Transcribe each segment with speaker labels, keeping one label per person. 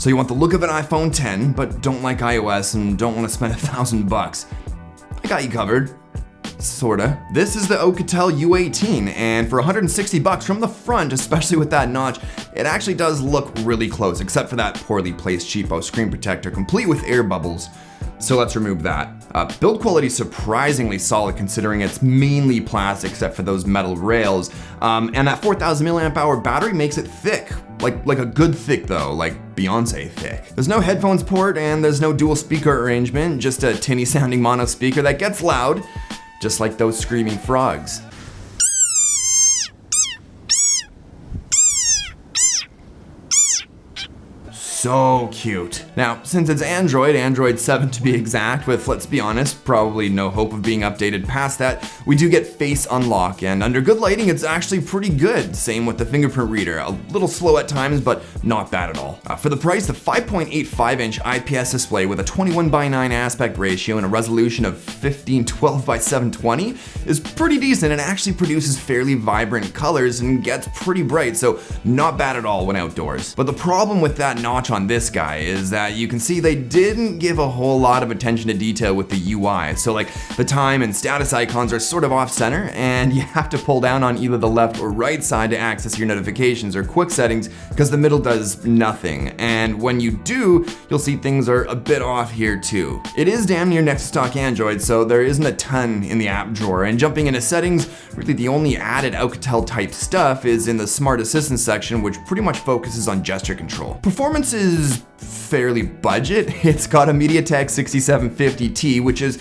Speaker 1: So you want the look of an iPhone 10, but don't like iOS and don't want to spend $1,000 bucks. I got you covered. Sorta. This is the OUKITEL U18, and for 160 bucks from the front, especially with that notch, it actually does look really close, except for that poorly placed cheapo screen protector, complete with air bubbles. So let's remove that. Build quality surprisingly solid considering it's mainly plastic except for those metal rails. And that 4,000 milliamp hour battery makes it thick. Like a good thick though, like Beyonce thick. There's no headphones port and there's no dual speaker arrangement, just a tinny sounding mono speaker that gets loud, just like those screaming frogs. So cute. Now, since it's Android 7 to be exact, with, let's be honest, probably no hope of being updated past that, we do get face unlock, and under good lighting, it's actually pretty good. Same with the fingerprint reader. A little slow at times, but not bad at all. For the price, the 5.85-inch IPS display with a 21:9 aspect ratio and a resolution of 1512x720 is pretty decent and actually produces fairly vibrant colors and gets pretty bright, so not bad at all when outdoors. But the problem with that notch on this guy is that you can see they didn't give a whole lot of attention to detail with the UI. So like the time and status icons are sort of off center and you have to pull down on either the left or right side to access your notifications or quick settings because the middle does nothing. And when you do, you'll see things are a bit off here too. It is damn near next to stock Android, so there isn't a ton in the app drawer, and jumping into settings, really the only added OUKITEL type stuff is in the Smart Assistant section, which pretty much focuses on gesture control. Performance is fairly budget. It's got a MediaTek 6750T, which is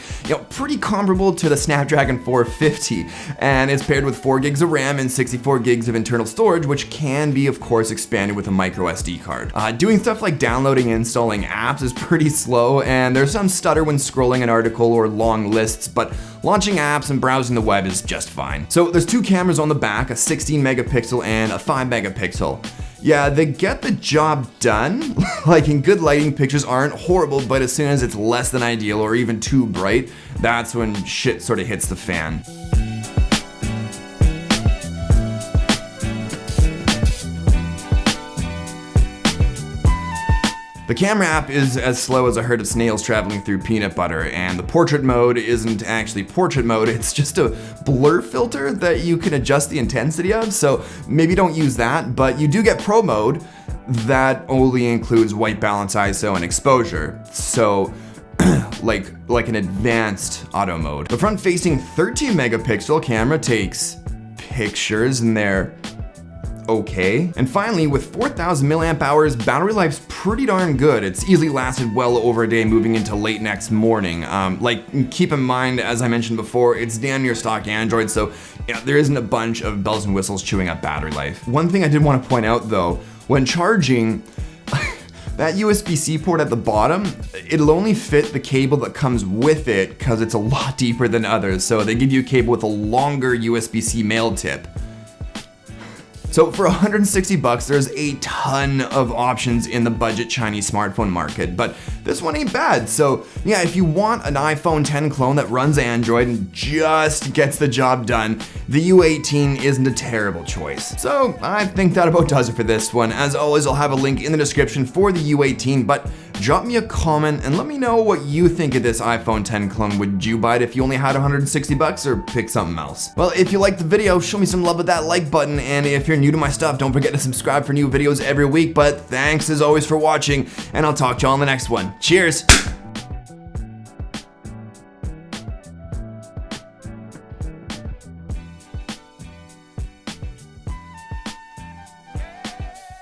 Speaker 1: pretty comparable to the Snapdragon 450, and it's paired with 4 gigs of RAM and 64 gigs of internal storage, which can be of course expanded with a micro SD card. Doing stuff like downloading and installing apps is pretty slow, and there's some stutter when scrolling an article or long lists, but launching apps and browsing the web is just fine. So there's 2 cameras on the back, a 16 megapixel and a 5 megapixel. Yeah, they get the job done. Like in good lighting, pictures aren't horrible, but as soon as it's less than ideal or even too bright, that's when shit sort of hits the fan. The camera app is as slow as a herd of snails traveling through peanut butter, and the portrait mode isn't actually portrait mode, it's just a blur filter that you can adjust the intensity of, so maybe don't use that, but you do get pro mode that only includes white balance, ISO, and exposure, so like an advanced auto mode. The front-facing 13 megapixel camera takes pictures and they're okay. And finally, with 4,000 milliamp hours, battery life's pretty darn good. It's easily lasted well over a day moving into late next morning. Keep in mind, as I mentioned before, it's damn near stock Android, so there isn't a bunch of bells and whistles chewing up battery life. One thing I did want to point out though, when charging, that USB-C port at the bottom, it'll only fit the cable that comes with it because it's a lot deeper than others, so they give you a cable with a longer USB-C male tip. So for 160 bucks, there's a ton of options in the budget Chinese smartphone market, but this one ain't bad. So yeah, if you want an iPhone 10 clone that runs Android and just gets the job done, the U18 isn't a terrible choice. So I think that about does it for this one. As always, I'll have a link in the description for the U18, but drop me a comment and let me know what you think of this iPhone 10 clone. Would you buy it if you only had 160 bucks or pick something else? Well, if you liked the video, show me some love with that like button, and if you're new to my stuff, don't forget to subscribe for new videos every week. But thanks as always for watching, and I'll talk to you all in the next one. Cheers!